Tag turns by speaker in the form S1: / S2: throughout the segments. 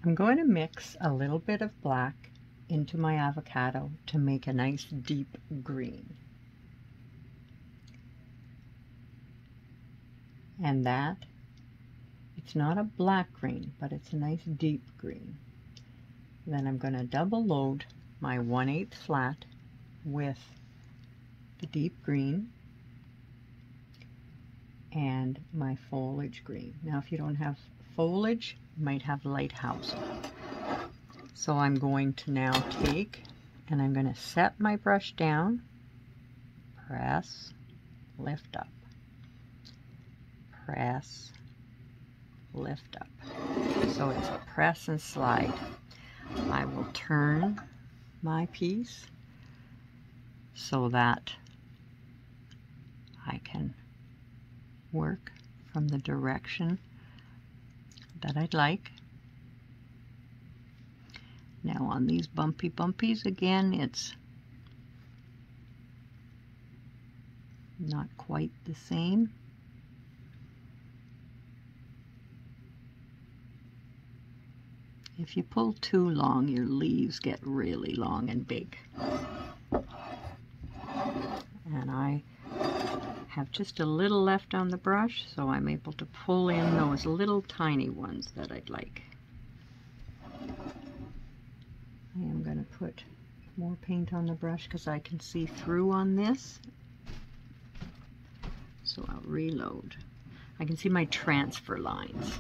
S1: I'm going to mix a little bit of black into my avocado to make a nice deep green. And that, it's not a black green, but it's a nice deep green. Then I'm going to double load my 1/8 flat with the deep green and my foliage green. Now if you don't have foliage, you might have lighthouse. So I'm going to now take and I'm going to set my brush down, press, lift up, press, lift up. So it's a press and slide. I will turn my piece so that I can work from the direction that I'd like. Now on these bumpies again, it's not quite the same. If you pull too long, your leaves get really long and big. And I have just a little left on the brush, so I'm able to pull in those little tiny ones that I'd like. I am going to put more paint on the brush because I can see through on this. So I'll reload. I can see my transfer lines.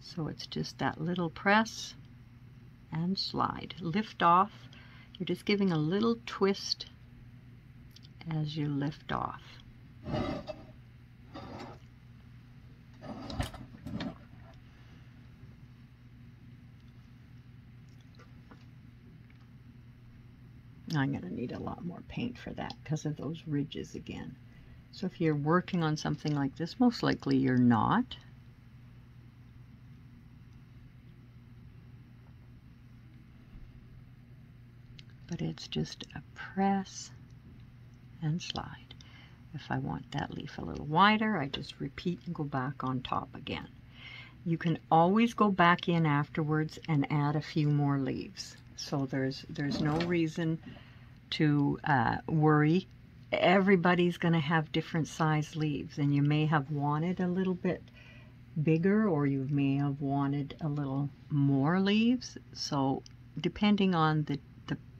S1: So it's just that little press and slide. Lift off. You're just giving a little twist as you lift off. I'm going to need a lot more paint for that because of those ridges again. So if you're working on something like this, most likely you're not. But it's just a press and slide. If I want that leaf a little wider, I just repeat and go back on top again. You can always go back in afterwards and add a few more leaves. So there's no reason to worry. Everybody's going to have different size leaves, and you may have wanted a little bit bigger, or you may have wanted a little more leaves. So depending on the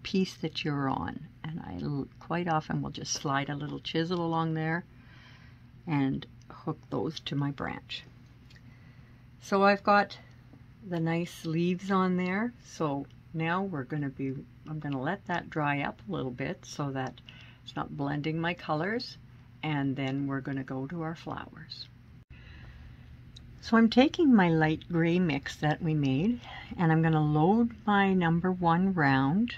S1: piece that you're on, and I quite often will just slide a little chisel along there and hook those to my branch. So I've got the nice leaves on there. So now I'm going to let that dry up a little bit so that it's not blending my colors, and then we're going to go to our flowers. So I'm taking my light gray mix that we made, and I'm going to load my number 1 round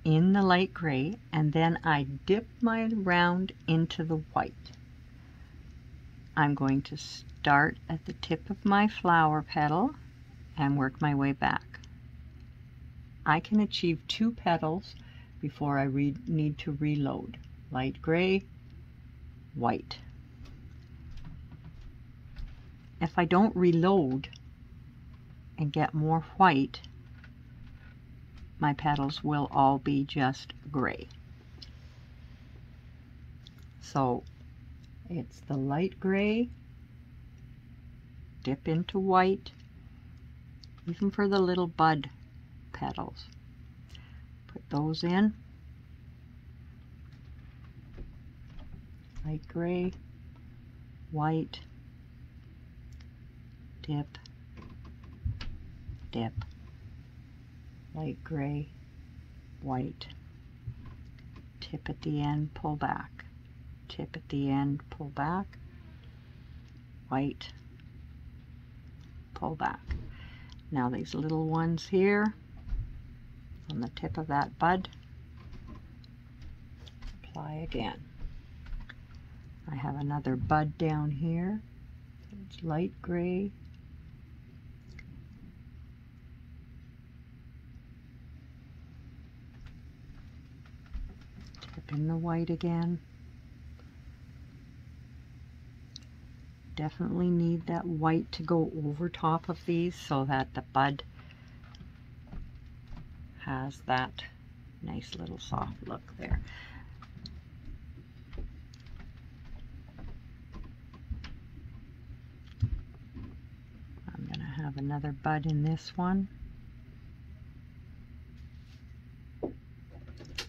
S1: in the light gray, and then I dip my round into the white. I'm going to start at the tip of my flower petal and work my way back. I can achieve 2 petals before I need to reload. Light gray, white. If I don't reload and get more white, my petals will all be just gray. So it's the light gray, dip into white, even for the little bud petals. Put those in. Light gray, white, dip, dip. Light gray, white, tip at the end, pull back, tip at the end, pull back, white, pull back. Now these little ones here on the tip of that bud, apply again. I have another bud down here. It's light gray, in the white again, Definitely need that white to go over top of these so that the bud has that nice little soft look there. I'm going to have another bud in this one.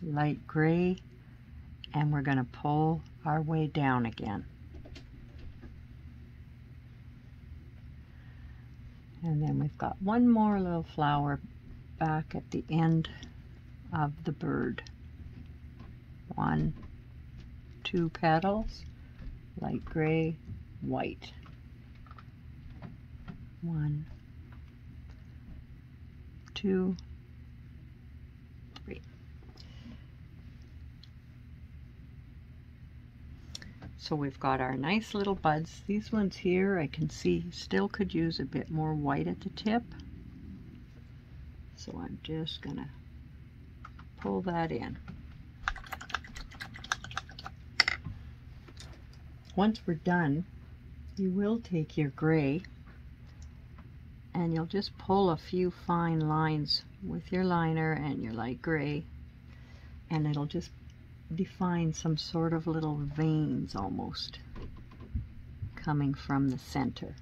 S1: Light gray, and we're going to pull our way down again. And then we've got one more little flower back at the end of the bird. 1, 2 petals, light gray, white. 1, 2, 3. So we've got our nice little buds. These ones here I can see still could use a bit more white at the tip. So I'm just gonna pull that in. Once we're done, you will take your gray and you'll just pull a few fine lines with your liner and your light gray, and it'll just define some sort of little veins almost coming from the center.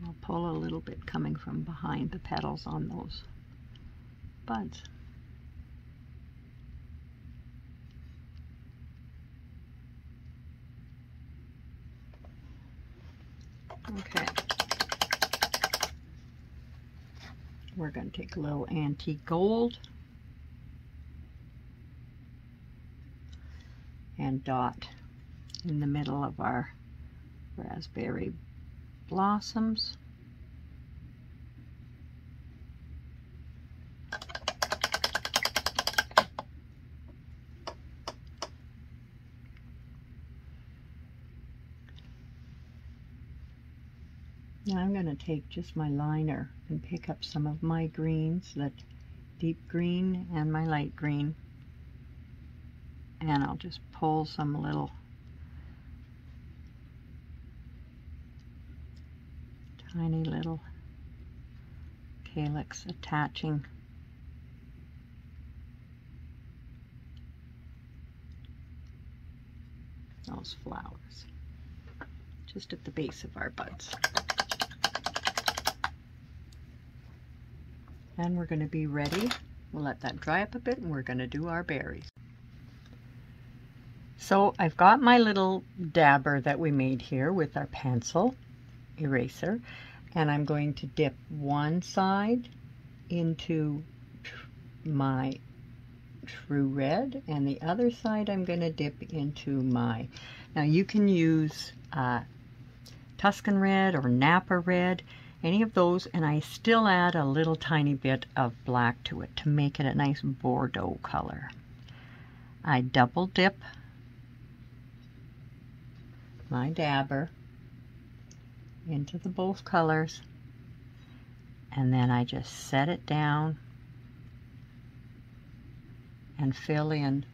S1: I'll pull a little bit coming from behind the petals on those buds. Okay. We're going to take a little antique gold and dot in the middle of our raspberry blossoms. Now I'm going to take just my liner and pick up some of my greens, that deep green and my light green, and I'll just pull some little tiny little calyx attaching those flowers just at the base of our buds. And we're going to be ready. We'll let that dry up a bit and we're going to do our berries. So I've got my little dabber that we made here with our pencil eraser, and I'm going to dip one side into my true red and the other side I'm going to dip into my, now you can use Tuscan red or Napa red, any of those, and I still add a little tiny bit of black to it to make it a nice Bordeaux color. I double dip my dabber into the both colors, and then I just set it down and fill in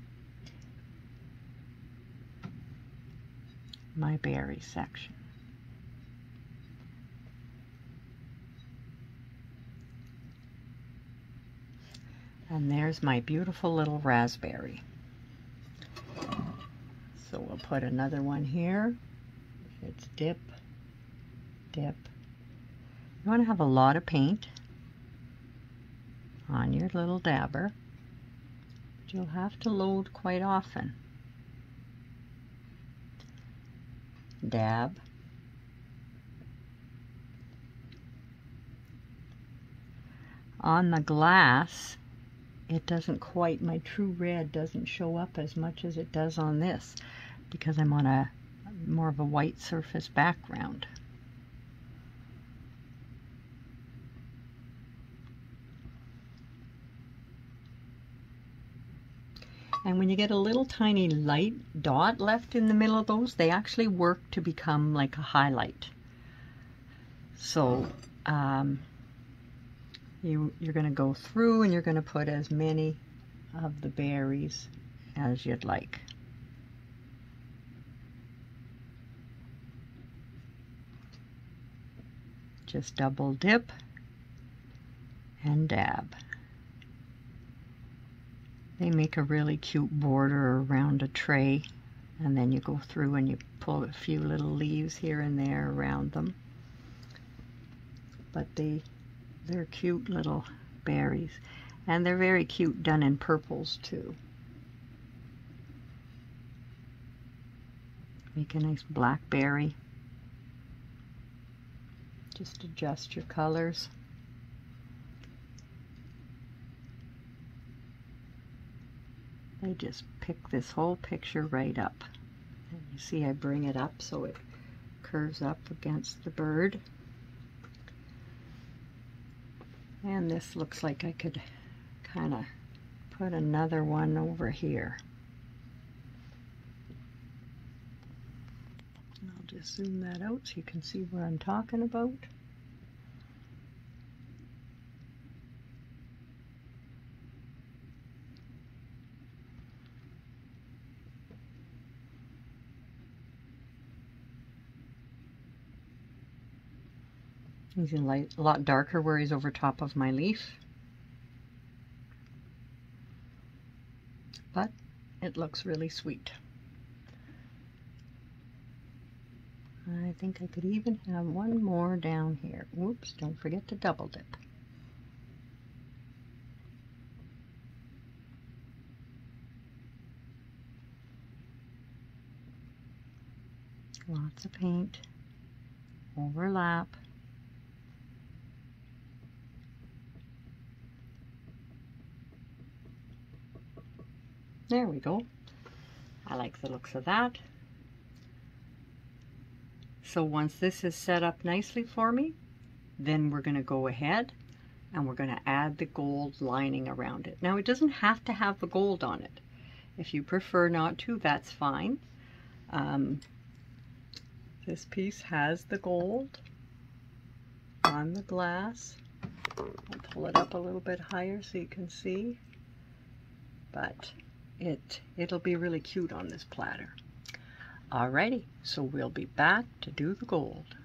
S1: my berry section. And there's my beautiful little raspberry. So we'll put another one here. It's dip, dip. You want to have a lot of paint on your little dabber, but you'll have to load quite often. Dab. On the glass, it doesn't quite, my true red doesn't show up as much as it does on this because I'm on a more of a white surface background. And when you get a little tiny light dot left in the middle of those, they actually work to become like a highlight. So you're going to go through and you're going to put as many of the berries as you'd like. Just double dip and dab. They make a really cute border around a tray, and then you go through and you pull a few little leaves here and there around them. But they're cute little berries, and they're very cute done in purples too. Make a nice blackberry. Just adjust your colors. I just pick this whole picture right up. And you see I bring it up so it curves up against the bird. And this looks like I could kind of put another one over here. I'll just zoom that out so you can see what I'm talking about. He's a lot darker where he's over top of my leaf, but it looks really sweet. I think I could even have one more down here. Whoops, don't forget to double dip. Lots of paint, overlap. There we go. I like the looks of that. So once this is set up nicely for me, then we're going to go ahead and we're going to add the gold lining around it. Now it doesn't have to have the gold on it. If you prefer not to, that's fine. This piece has the gold on the glass. I'll pull it up a little bit higher so you can see. But it'll be really cute on this platter. Alrighty, so we'll be back to do the gold.